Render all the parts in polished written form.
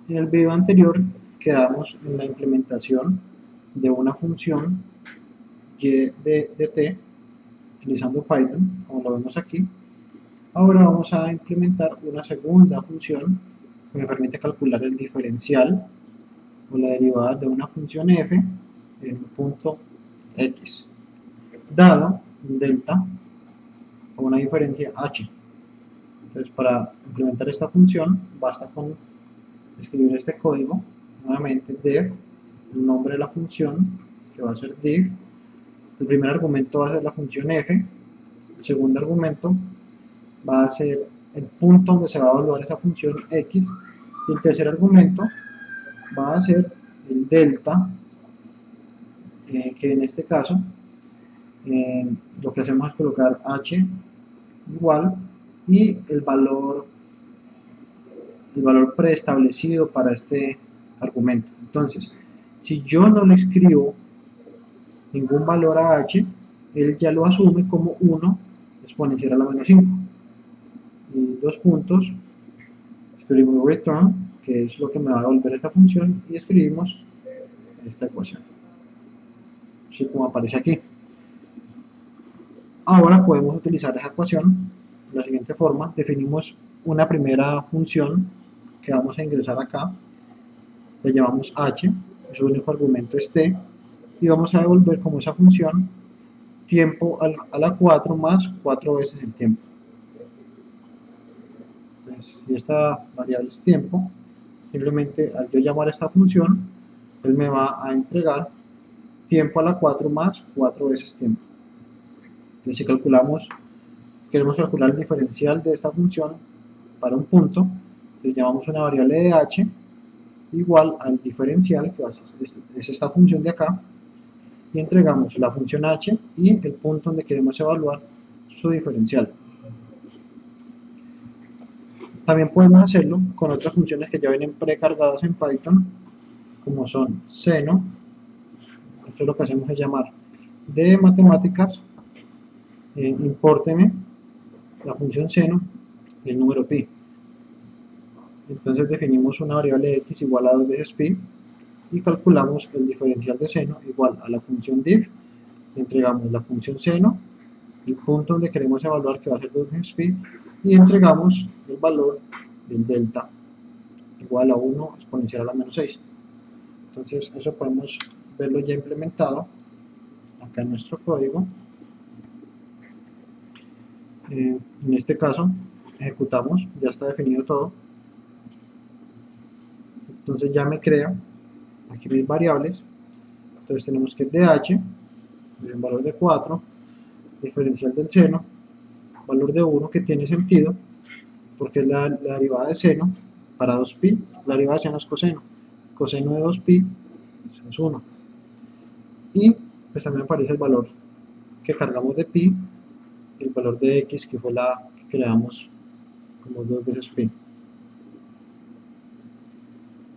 En el video anterior quedamos en la implementación de una función y de t utilizando Python, como lo vemos aquí. Ahora vamos a implementar una segunda función que me permite calcular el diferencial o la derivada de una función f en un punto x, dado un delta o una diferencia h. Entonces, para implementar esta función basta con escribir este código, nuevamente def, el nombre de la función, que va a ser div. El primer argumento va a ser la función f, el segundo argumento va a ser el punto donde se va a evaluar esa función x, y el tercer argumento va a ser el delta, que en este caso lo que hacemos es colocar h igual y el valor preestablecido para este argumento. Entonces, si yo no le escribo ningún valor a h, él ya lo asume como 1 exponencial a la menos 5. Y dos puntos, escribimos return, que es lo que me va a devolver esta función, y escribimos esta ecuación, así como aparece aquí. Ahora podemos utilizar esa ecuación de la siguiente forma. Definimos una primera función que vamos a ingresar acá, le llamamos h, su único argumento es t, y vamos a devolver como esa función tiempo a la 4 más 4 veces el tiempo. Entonces, si esta variable es tiempo, simplemente al yo llamar a esta función, él me va a entregar tiempo a la 4 más 4 veces tiempo. Entonces, si queremos calcular el diferencial de esta función para un punto, le llamamos una variable de h igual al diferencial, que es esta función de acá, y entregamos la función h y el punto donde queremos evaluar su diferencial. También podemos hacerlo con otras funciones que ya vienen precargadas en Python, como son seno. Esto lo que hacemos es llamar de matemáticas, impórteme la función seno y el número pi. Entonces definimos una variable de x igual a 2 veces pi y calculamos el diferencial de seno igual a la función div. Entregamos la función seno, el punto donde queremos evaluar, que va a ser 2 veces pi, y entregamos el valor del delta igual a 1 exponencial a la menos 6. Entonces eso podemos verlo ya implementado acá en nuestro código. En este caso ejecutamos, ya está definido todo. Entonces ya me crea aquí mis variables. Entonces tenemos que dh, un valor de 4, diferencial del seno, valor de 1, que tiene sentido porque es la derivada de seno para 2pi. La derivada de seno es coseno, coseno de 2pi es 1, y pues también aparece el valor que cargamos de pi, y el valor de x, que fue la que creamos como 2 veces pi.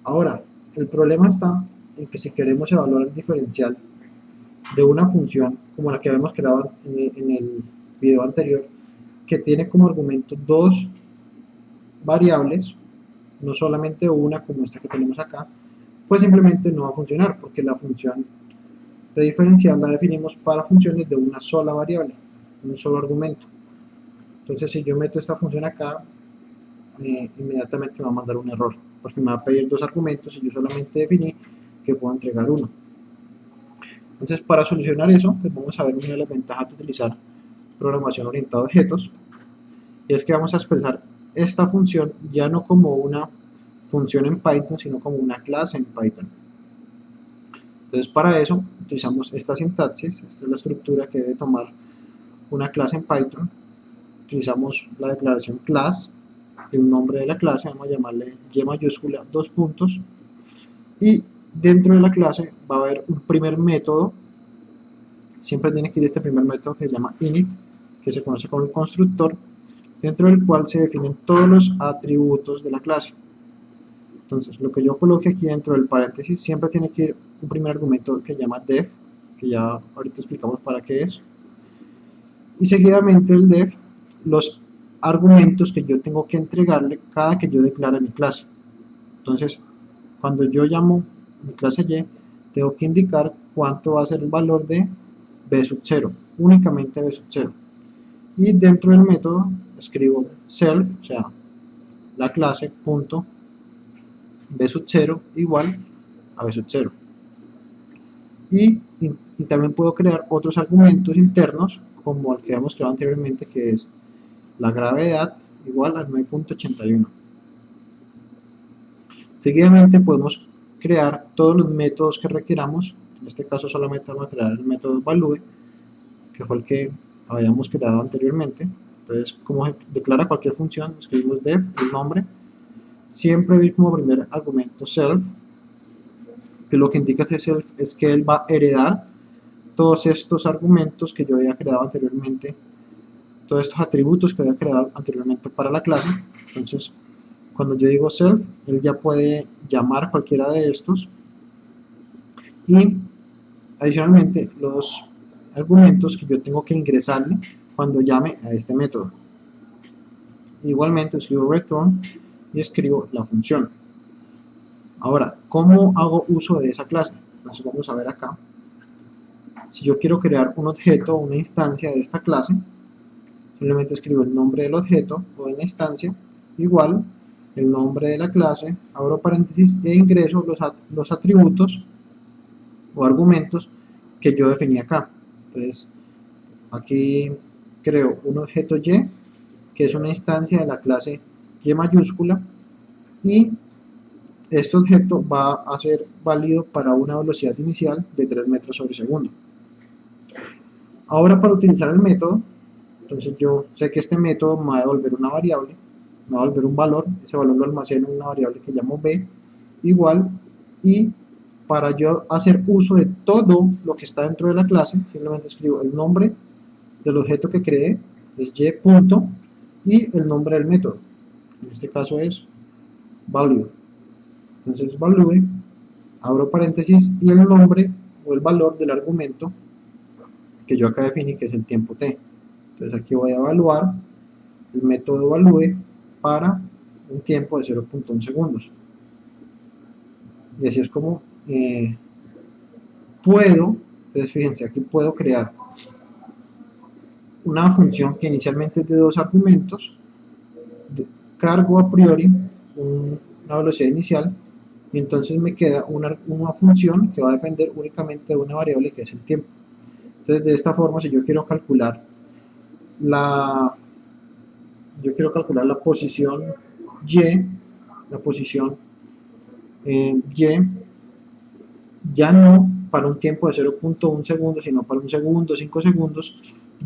Ahora, el problema está en que si queremos evaluar el diferencial de una función como la que habíamos creado en el video anterior, que tiene como argumento dos variables, no solamente una como esta que tenemos acá, pues simplemente no va a funcionar, porque la función de diferencial la definimos para funciones de una sola variable, un solo argumento. Entonces, si yo meto esta función acá, inmediatamente me va a mandar un error, porque me va a pedir dos argumentos y yo solamente definí que puedo entregar uno. Entonces, para solucionar eso, pues vamos a ver una de las ventajas de utilizar programación orientada a objetos, y es que vamos a expresar esta función ya no como una función en Python, sino como una clase en Python. Entonces, para eso utilizamos esta sintaxis. Esta es la estructura que debe tomar una clase en Python. Utilizamos la declaración class, el nombre de la clase, vamos a llamarle y mayúscula, dos puntos, y dentro de la clase va a haber un primer método. Siempre tiene que ir este primer método, que se llama init, que se conoce como el constructor, dentro del cual se definen todos los atributos de la clase. Entonces, lo que yo coloque aquí dentro del paréntesis, siempre tiene que ir un primer argumento que se llama def, que ya ahorita explicamos para qué es, y seguidamente el def, los argumentos que yo tengo que entregarle cada que yo declare mi clase. Entonces, cuando yo llamo mi clase Y, tengo que indicar cuánto va a ser el valor de b sub 0, únicamente b sub 0. Y dentro del método escribo self, o sea, la clase punto b sub 0 igual a b sub 0. Y también puedo crear otros argumentos internos, como el que habíamos creado anteriormente, que es la gravedad igual a 9.81. Seguidamente podemos crear todos los métodos que requeramos. En este caso solamente vamos a crear el método value, que fue el que habíamos creado anteriormente. Entonces, como declara cualquier función, escribimos def, el nombre, siempre vi como primer argumento self, que lo que indica este self es que él va a heredar todos estos argumentos que yo había creado anteriormente, todos estos atributos que había creado anteriormente para la clase. Entonces, cuando yo digo self, él ya puede llamar cualquiera de estos, y adicionalmente los argumentos que yo tengo que ingresarle cuando llame a este método. Igualmente escribo return y escribo la función. Ahora, ¿cómo hago uso de esa clase? Entonces vamos a ver acá. Si yo quiero crear un objeto o una instancia de esta clase, simplemente escribo el nombre del objeto o de la instancia, igual el nombre de la clase, abro paréntesis e ingreso los atributos o argumentos que yo definí acá. Entonces, aquí creo un objeto Y, que es una instancia de la clase Y mayúscula, y este objeto va a ser válido para una velocidad inicial de 3 metros sobre segundo. Ahora, para utilizar el método, entonces yo sé que este método me va a devolver una variable, me va a devolver un valor, ese valor lo almaceno en una variable que llamo b, igual, y para yo hacer uso de todo lo que está dentro de la clase, simplemente escribo el nombre del objeto que creé, es y punto, y el nombre del método, en este caso es value. Entonces value, abro paréntesis, y el nombre o el valor del argumento que yo acá definí, que es el tiempo t. Entonces aquí voy a evaluar el método value para un tiempo de 0.1 segundos. Y así es como puedo, entonces fíjense, aquí puedo crear una función que inicialmente es de 2 argumentos, cargo a priori una velocidad inicial, y entonces me queda una función que va a depender únicamente de una variable que es el tiempo. Entonces de esta forma, si yo quiero calcular la posición y, la posición y, ya no para un tiempo de 0.1 segundo, sino para un segundo, 5 segundos,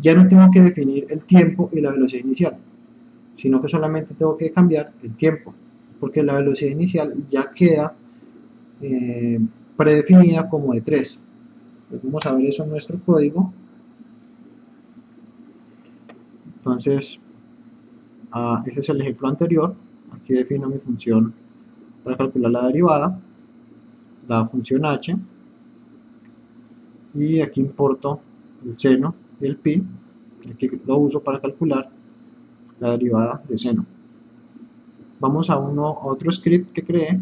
ya no tengo que definir el tiempo y la velocidad inicial, sino que solamente tengo que cambiar el tiempo, porque la velocidad inicial ya queda predefinida como de 3. Pues vamos a ver eso en nuestro código. Entonces, ese es el ejemplo anterior. Aquí defino mi función para calcular la derivada, la función h, y aquí importo el seno y el pi, aquí lo uso para calcular la derivada de seno. Vamos a otro script que creé,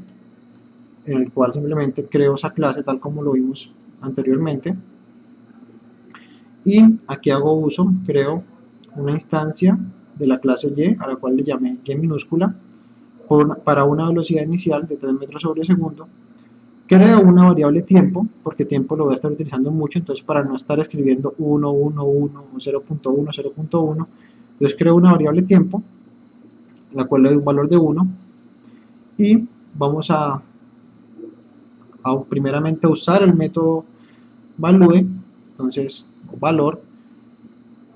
en el cual simplemente creo esa clase tal como lo vimos anteriormente, y aquí hago uso, creo una instancia de la clase y, a la cual le llamé y minúscula, para una velocidad inicial de 3 metros sobre segundo. Creo una variable tiempo, porque tiempo lo voy a estar utilizando mucho, entonces para no estar escribiendo 1, 1, 1, 0.1, 0.1, entonces creo una variable tiempo, la cual le doy un valor de 1, y vamos a primeramente usar el método value, entonces valor,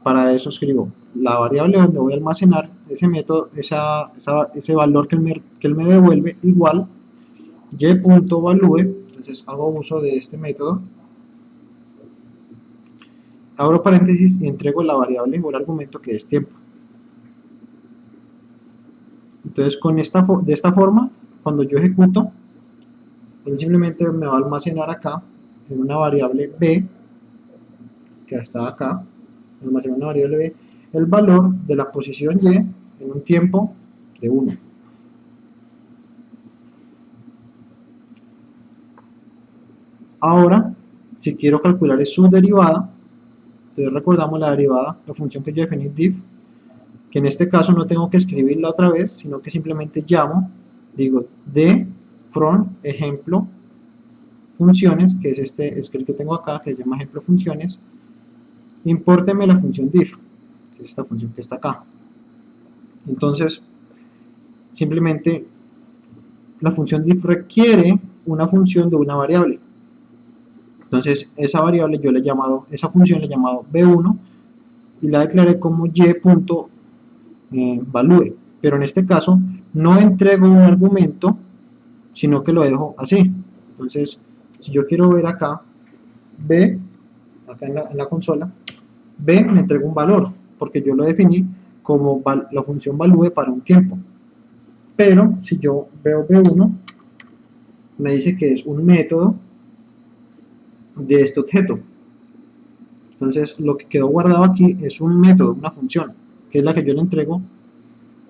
para eso escribo la variable donde voy a almacenar ese método, ese valor que él me devuelve, igual y.value, entonces hago uso de este método, abro paréntesis y entrego la variable o el argumento que es tiempo. Entonces de esta forma, cuando yo ejecuto, él simplemente me va a almacenar acá en una variable b, que está acá, almacena una variable b, el valor de la posición y en un tiempo de 1. Ahora, si quiero calcular su derivada, entonces recordamos la derivada, la función que yo definí diff, que en este caso no tengo que escribirla otra vez, sino que simplemente llamo, digo de from ejemplo funciones, que es el que tengo acá, que se llama ejemplo funciones, impórteme la función diff, que es esta función que está acá. Entonces, simplemente la función diff requiere una función de una variable. Entonces, esa variable yo le he llamado, esa función le he llamado b1 y la declaré como y.value. Pero en este caso no entrego un argumento, sino que lo dejo así. Entonces, si yo quiero ver acá b, acá en la consola, b me entrega un valor, porque yo lo definí como la función value para un tiempo. Pero si yo veo b1, me dice que es un método de este objeto. Entonces, lo que quedó guardado aquí es un método, una función, que es la que yo le entrego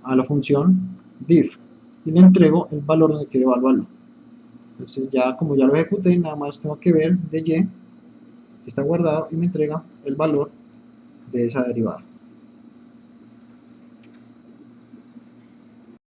a la función diff y le entrego el valor donde quiero evaluarlo. Entonces, ya como ya lo ejecuté, nada más tengo que ver de y, que está guardado y me entrega el valor de esa derivada.